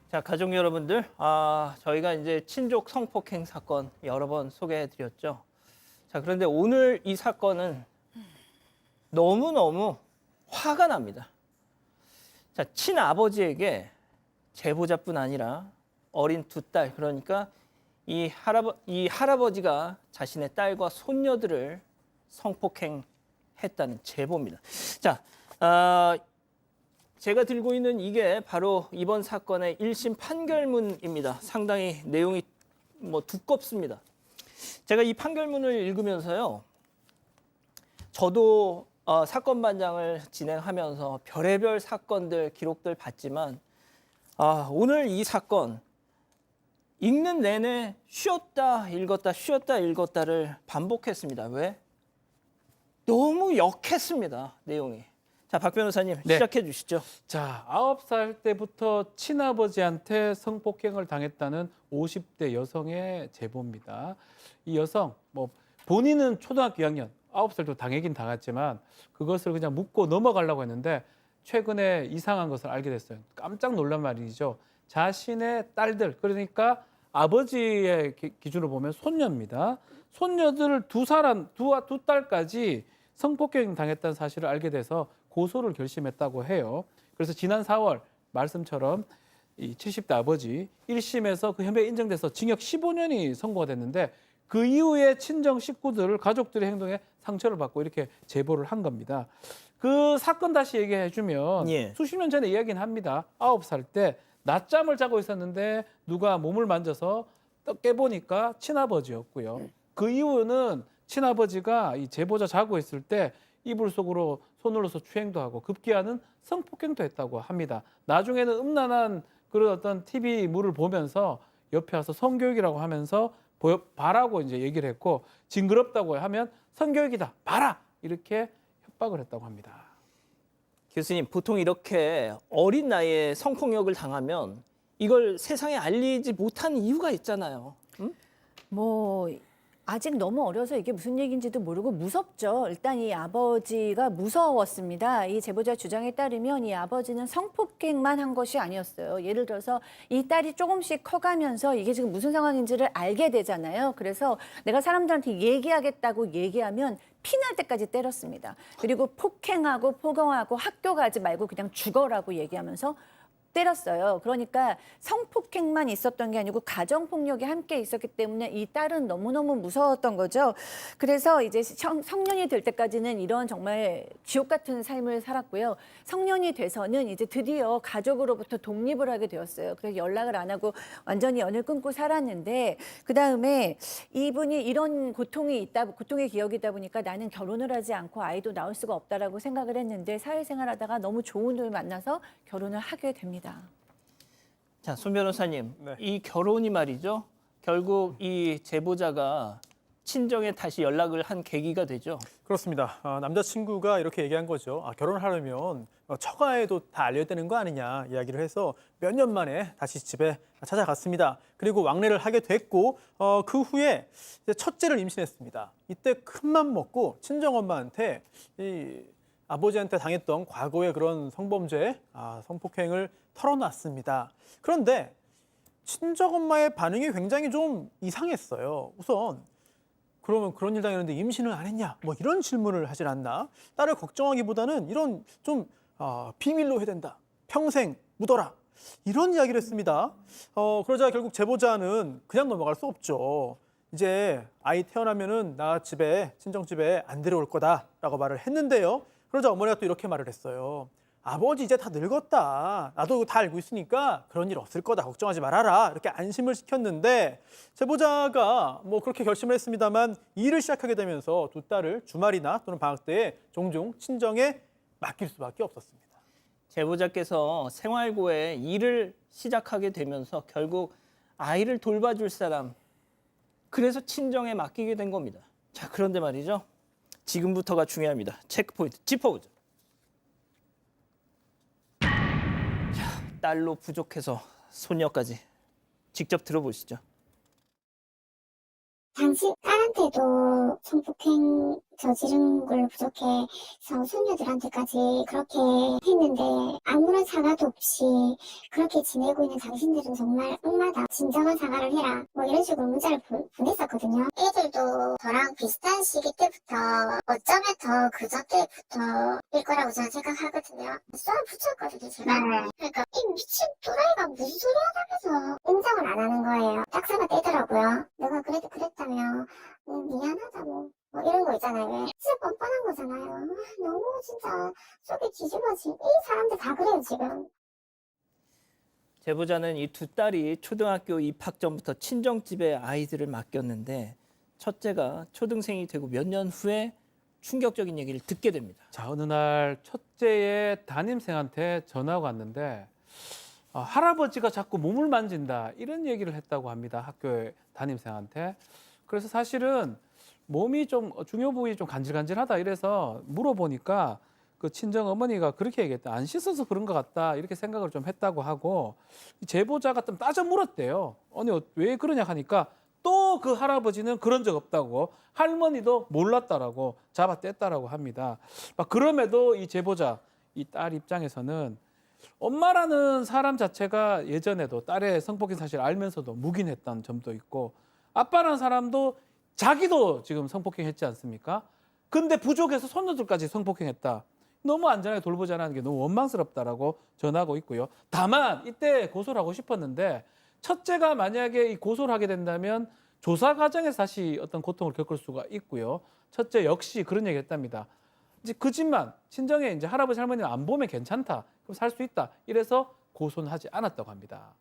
자, 가족 여러분들, 저희가 이제 친족 성폭행 사건 여러 번 소개해 드렸죠. 자, 그런데 오늘 이 사건은 너무너무 화가 납니다. 자, 친아버지에게 제보자뿐 아니라 어린 두 딸, 그러니까 이 할아버지가 자신의 딸과 손녀들을 성폭행했다는 제보입니다. 자, 제가 들고 있는 이게 바로 이번 사건의 1심 판결문입니다. 상당히 내용이 두껍습니다. 제가 이 판결문을 읽으면서요, 저도 사건 반장을 진행하면서 별의별 사건들, 기록들 봤지만, 오늘 이 사건 읽는 내내 쉬었다 읽었다 쉬었다 읽었다를 반복했습니다. 왜? 너무 역했습니다, 내용이. 자, 박 변호사님 시작해 주시죠. 자, 9살 때부터 친아버지한테 성폭행을 당했다는 50대 여성의 제보입니다. 이 여성, 본인은 초등학교 2학년, 9살도 당하긴 당했지만 그것을 그냥 묻고 넘어가려고 했는데 최근에 이상한 것을 알게 됐어요. 깜짝 놀란 말이죠. 자신의 딸들, 그러니까 아버지의 기준으로 보면 손녀입니다. 손녀들 두 딸까지 성폭행 당했다는 사실을 알게 돼서 고소를 결심했다고 해요. 그래서 지난 4월 말씀처럼 이 70대 아버지 1심에서 그 혐의가 인정돼서 징역 15년이 선고가 됐는데 그 이후에 친정 식구들, 가족들의 행동에 상처를 받고 이렇게 제보를 한 겁니다. 그 사건 다시 얘기해 주면 수십 년 전에 이야기는 합니다. 9살 때 낮잠을 자고 있었는데 누가 몸을 만져서 깨보니까 친아버지였고요. 그 이후는 친아버지가 이 제보자 자고 있을 때 이불 속으로 손을 넣어서 추행도 하고 급기야는 성폭행도 했다고 합니다. 나중에는 음란한 그런 어떤 TV물을 보면서 옆에 와서 성교육이라고 하면서 봐라고 이제 얘기를 했고 징그럽다고 하면 성교육이다, 봐라 이렇게 협박을 했다고 합니다. 교수님, 보통 이렇게 어린 나이에 성폭력을 당하면 이걸 세상에 알리지 못한 이유가 있잖아요. 응? 아직 너무 어려서 이게 무슨 얘기인지도 모르고 무섭죠. 일단 이 아버지가 무서웠습니다. 이 제보자 주장에 따르면 이 아버지는 성폭행만 한 것이 아니었어요. 예를 들어서 이 딸이 조금씩 커가면서 이게 지금 무슨 상황인지를 알게 되잖아요. 그래서 내가 사람들한테 얘기하겠다고 얘기하면 피날 때까지 때렸습니다. 그리고 폭행하고 폭언하고 학교 가지 말고 그냥 죽어라고 얘기하면서 때렸어요. 그러니까 성폭행만 있었던 게 아니고 가정폭력이 함께 있었기 때문에 이 딸은 너무너무 무서웠던 거죠. 그래서 이제 성년이 될 때까지는 이런 정말 지옥 같은 삶을 살았고요. 성년이 돼서는 이제 드디어 가족으로부터 독립을 하게 되었어요. 그래서 연락을 안 하고 완전히 연을 끊고 살았는데 그다음에 이분이 이런 고통의 기억이다 보니까 나는 결혼을 하지 않고 아이도 낳을 수가 없다라고 생각을 했는데 사회생활하다가 너무 좋은 분을 만나서 결혼을 하게 됩니다. 자, 손 변호사님, 네. 이 결혼이 말이죠. 결국 이 제보자가 친정에 다시 연락을 한 계기가 되죠. 그렇습니다. 남자친구가 이렇게 얘기한 거죠. 결혼하려면 처가에도 다 알려야 되는 거 아니냐 이야기를 해서 몇 년 만에 다시 집에 찾아갔습니다. 그리고 왕래를 하게 됐고 그 후에 이제 첫째를 임신했습니다. 이때 큰맘 먹고 친정엄마한테 이 아버지한테 당했던 과거의 그런 성범죄, 성폭행을 털어놨습니다. 그런데 친정엄마의 반응이 굉장히 좀 이상했어요. 우선 그러면 그런 일 당했는데 임신을 안 했냐? 이런 질문을 하질 않나? 딸을 걱정하기보다는 이런 좀 비밀로 해야 된다. 평생 묻어라. 이런 이야기를 했습니다. 그러자 결국 제보자는 그냥 넘어갈 수 없죠. 이제 아이 태어나면은 나 집에 친정집에 안 데려올 거다라고 말을 했는데요. 그러자 어머니가 또 이렇게 말을 했어요. 아버지 이제 다 늙었다. 나도 다 알고 있으니까 그런 일 없을 거다. 걱정하지 말아라. 이렇게 안심을 시켰는데 제보자가 그렇게 결심을 했습니다만 일을 시작하게 되면서 두 딸을 주말이나 또는 방학 때에 종종 친정에 맡길 수밖에 없었습니다. 제보자께서 생활고에 일을 시작하게 되면서 결국 아이를 돌봐줄 사람, 그래서 친정에 맡기게 된 겁니다. 자, 그런데 말이죠. 지금부터가 중요합니다. 체크포인트 짚어보죠. 자, 딸로 부족해서 손녀까지 직접 들어보시죠. 당신 딸한테 아빠한테도 성폭행 저지른 걸로 부족해서 손녀들한테까지 그렇게 했는데 아무런 사과도 없이 그렇게 지내고 있는 당신들은 정말 악마다. 진정한 사과를 해라. 뭐 이런 식으로 문자를 보냈었거든요. 애들도 저랑 비슷한 시기 때부터 어쩌면 더 그저 때부터일 거라고 저는 생각하거든요. 쏘아 붙였거든요, 제가. 그러니까 이 미친 또라이가 무슨 소리 하다면서 인정을 안 하는 거예요. 딱사가 떼더라고요. 내가 그래도 그랬다며 미안하다 뭐 이런 거 있잖아요. 왜? 진짜 뻔뻔한 거잖아요. 너무 진짜 속이 뒤집어지. 이 사람들 다 그래요 지금. 제보자는 이 두 딸이 초등학교 입학 전부터 친정집에 아이들을 맡겼는데 첫째가 초등생이 되고 몇 년 후에 충격적인 얘기를 듣게 됩니다. 자, 어느 날 첫째의 담임생한테 전화가 왔는데 할아버지가 자꾸 몸을 만진다 이런 얘기를 했다고 합니다. 학교의 담임생한테. 그래서 사실은 몸이 좀 중요 부위 좀 간질간질하다 이래서 물어보니까 그 친정 어머니가 그렇게 얘기했다. 안 씻어서 그런 것 같다 이렇게 생각을 좀 했다고 하고 제보자가 좀 따져 물었대요. 아니 왜 그러냐 하니까 또 그 할아버지는 그런 적 없다고 할머니도 몰랐다라고 잡아뗐다라고 합니다. 그럼에도 이 제보자 이 딸 입장에서는 엄마라는 사람 자체가 예전에도 딸의 성폭행 사실을 알면서도 묵인했던 점도 있고 아빠라는 사람도 자기도 지금 성폭행했지 않습니까? 근데 부족해서 손녀들까지 성폭행했다. 너무 안전하게 돌보지 않는 게 너무 원망스럽다라고 전하고 있고요. 다만 이때 고소를 하고 싶었는데 첫째가 만약에 이 고소를 하게 된다면 조사 과정에서 다시 어떤 고통을 겪을 수가 있고요. 첫째 역시 그런 얘기를 했답니다. 이제 그 집만 친정에 이제 할아버지 할머니는 안 보면 괜찮다. 그럼 살 수 있다. 이래서 고소는 하지 않았다고 합니다.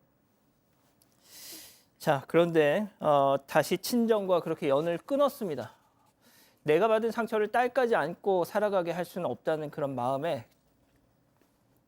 자, 그런데 다시 친정과 그렇게 연을 끊었습니다. 내가 받은 상처를 딸까지 안고 살아가게 할 수는 없다는 그런 마음에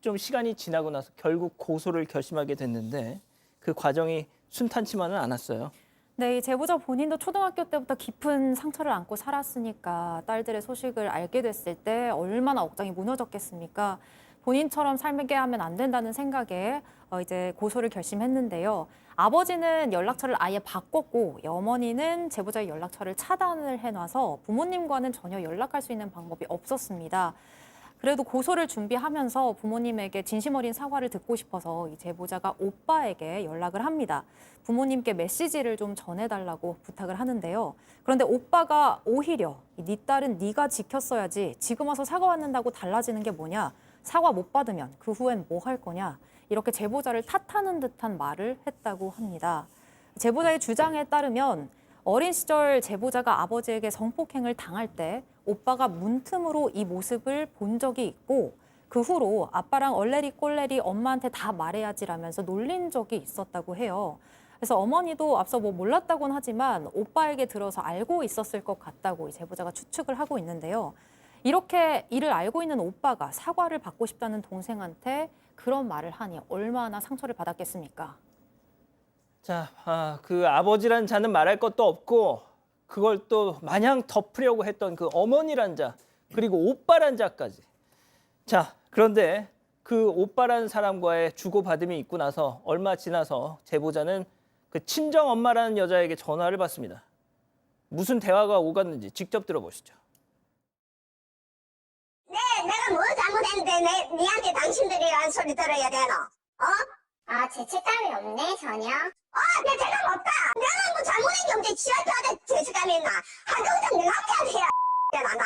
좀 시간이 지나고 나서 결국 고소를 결심하게 됐는데 그 과정이 순탄치만은 않았어요. 네, 이 제보자 본인도 초등학교 때부터 깊은 상처를 안고 살았으니까 딸들의 소식을 알게 됐을 때 얼마나 억장이 무너졌겠습니까? 본인처럼 살게 하면 안 된다는 생각에 이제 고소를 결심했는데요. 아버지는 연락처를 아예 바꿨고 어머니는 제보자의 연락처를 차단을 해놔서 부모님과는 전혀 연락할 수 있는 방법이 없었습니다. 그래도 고소를 준비하면서 부모님에게 진심 어린 사과를 듣고 싶어서 이 제보자가 오빠에게 연락을 합니다. 부모님께 메시지를 좀 전해달라고 부탁을 하는데요. 그런데 오빠가 오히려 네 딸은 네가 지켰어야지 지금 와서 사과 받는다고 달라지는 게 뭐냐. 사과 못 받으면 그 후엔 뭐 할 거냐. 이렇게 제보자를 탓하는 듯한 말을 했다고 합니다. 제보자의 주장에 따르면 어린 시절 제보자가 아버지에게 성폭행을 당할 때 오빠가 문틈으로 이 모습을 본 적이 있고 그 후로 아빠랑 얼레리 꼴레리 엄마한테 다 말해야지라면서 놀린 적이 있었다고 해요. 그래서 어머니도 앞서 뭐 몰랐다고는 하지만 오빠에게 들어서 알고 있었을 것 같다고 이 제보자가 추측을 하고 있는데요. 이렇게 이를 알고 있는 오빠가 사과를 받고 싶다는 동생한테 그런 말을 하니 얼마나 상처를 받았겠습니까? 자, 그 아버지란 자는 말할 것도 없고 그걸 또 마냥 덮으려고 했던 그 어머니란 자 그리고 오빠란 자까지. 자, 그런데 그 오빠라는 사람과의 주고받음이 있고 나서 얼마 지나서 제보자는 그 친정 엄마라는 여자에게 전화를 받습니다. 무슨 대화가 오갔는지 직접 들어보시죠. 내가 뭐 잘못했는데 니한테 당신들이 한 소리 들어야 되노? 아 죄책감이 없네 전혀? 내 죄감 없다. 내가 뭐 잘못한 게 없지. 지한테 죄책감이 있나? 한동생 내가 한테 해야 되나? 나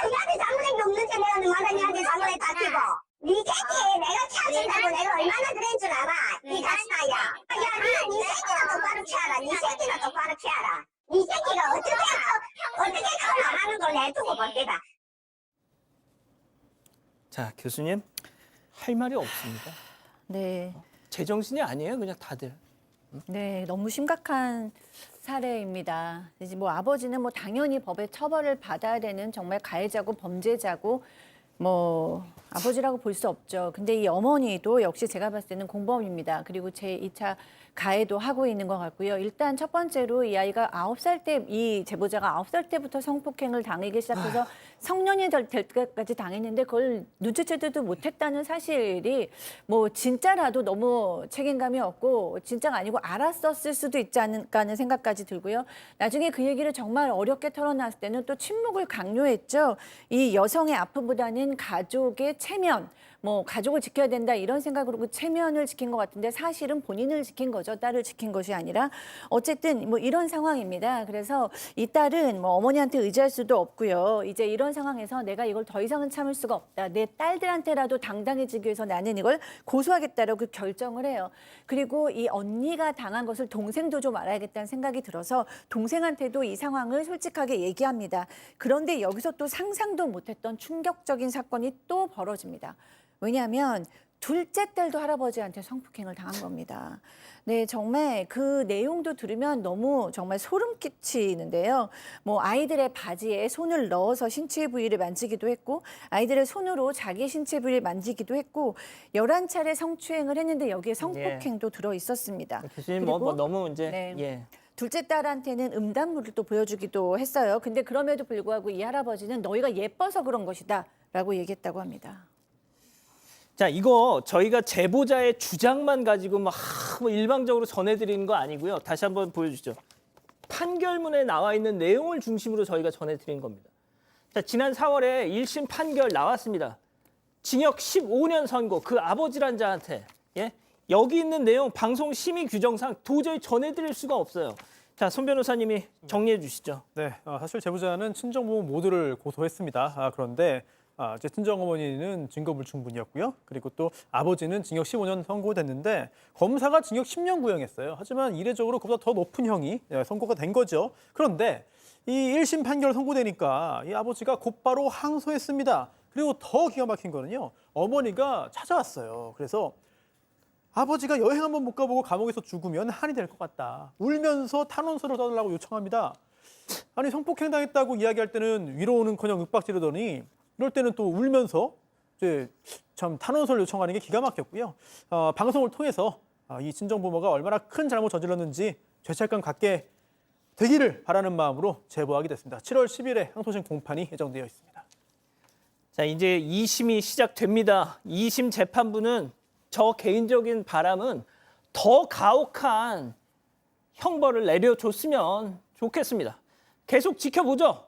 니한테 잘못한 게 없는데 내가 얼마나 니한테 잘못했다 끼고. 니 새끼 내가 찾은다고 내가 얼마나 그런 줄 알아? 니 가시나야. 니 새끼나 똑바로 키워라. 니 새끼나 똑바로 키워라. 니 새끼가 어떻게 그걸 안 하는 걸 내두고 볼 때다. 자, 교수님 할 말이 없습니다. 네. 제정신이 아니에요, 그냥 다들. 네, 너무 심각한 사례입니다. 이제 뭐 아버지는 뭐 당연히 법의 처벌을 받아야 되는 정말 가해자고 범죄자고 뭐 아버지라고 볼 수 없죠. 근데 이 어머니도 역시 제가 봤을 때는 공범입니다. 그리고 제 2차 가해도 하고 있는 것 같고요. 일단 첫 번째로 이 아이가 9살 때, 이 제보자가 9살 때부터 성폭행을 당하기 시작해서 성년이 될 때까지 당했는데 그걸 눈치채지도 못했다는 사실이 뭐 진짜라도 너무 책임감이 없고 진짜가 아니고 알았었을 수도 있지 않을까 하는 생각까지 들고요. 나중에 그 얘기를 정말 어렵게 털어놨을 때는 또 침묵을 강요했죠. 이 여성의 아픔보다는 가족의 체면, 뭐 가족을 지켜야 된다 이런 생각으로 그 체면을 지킨 것 같은데 사실은 본인을 지킨 거죠. 딸을 지킨 것이 아니라 어쨌든 뭐 이런 상황입니다. 그래서 이 딸은 뭐 어머니한테 의지할 수도 없고요. 이제 이런 상황에서 내가 이걸 더 이상은 참을 수가 없다. 내 딸들한테라도 당당해지기 위해서 나는 이걸 고소하겠다라고 결정을 해요. 그리고 이 언니가 당한 것을 동생도 좀 알아야겠다는 생각이 들어서 동생한테도 이 상황을 솔직하게 얘기합니다. 그런데 여기서 또 상상도 못했던 충격적인 사건이 또 벌어집니다. 왜냐하면 둘째 딸도 할아버지한테 성폭행을 당한 겁니다. 네, 정말 그 내용도 들으면 너무 정말 소름 끼치는데요. 뭐 아이들의 바지에 손을 넣어서 신체 부위를 만지기도 했고 아이들의 손으로 자기 신체 부위를 만지기도 했고 11차례 성추행을 했는데 여기에 성폭행도 들어 있었습니다. 교수님 뭐 너무 이제 네. 예. 둘째 딸한테는 음란물을 또 보여주기도 했어요. 근데 그럼에도 불구하고 이 할아버지는 너희가 예뻐서 그런 것이다 라고 얘기했다고 합니다. 자, 이거 저희가 제보자의 주장만 가지고 뭐 일방적으로 전해드리는 거 아니고요. 다시 한번 보여주죠. 판결문에 나와 있는 내용을 중심으로 저희가 전해드린 겁니다. 자, 지난 4월에 1심 판결 나왔습니다. 징역 15년 선고, 그 아버지란 자한테. 예? 여기 있는 내용 방송 심의 규정상 도저히 전해드릴 수가 없어요. 자, 손 변호사님이 정리해 주시죠. 네, 사실 제보자는 친정부모 모두를 고소했습니다. 그런데 이제 친정어머니는 증거 불충분이었고요. 그리고 또 아버지는 징역 15년 선고됐는데 검사가 징역 10년 구형했어요. 하지만 이례적으로 그보다 더 높은 형이 선고가 된 거죠. 그런데 이 1심 판결 선고되니까 이 아버지가 곧바로 항소했습니다. 그리고 더 기가 막힌 거는요. 어머니가 찾아왔어요. 그래서 아버지가 여행 한번 못 가보고 감옥에서 죽으면 한이 될 것 같다. 울면서 탄원서를 써달라고 요청합니다. 아니 성폭행 당했다고 이야기할 때는 위로는커녕 윽박지르더니 이럴 때는 또 울면서 이제 참 탄원서를 요청하는 게 기가 막혔고요. 방송을 통해서 이 친정부모가 얼마나 큰 잘못 저질렀는지 죄책감 갖게 되기를 바라는 마음으로 제보하게 됐습니다. 7월 10일에 항소심 공판이 예정되어 있습니다. 자, 이제 2심이 시작됩니다. 2심 재판부는 저 개인적인 바람은 더 가혹한 형벌을 내려줬으면 좋겠습니다. 계속 지켜보죠.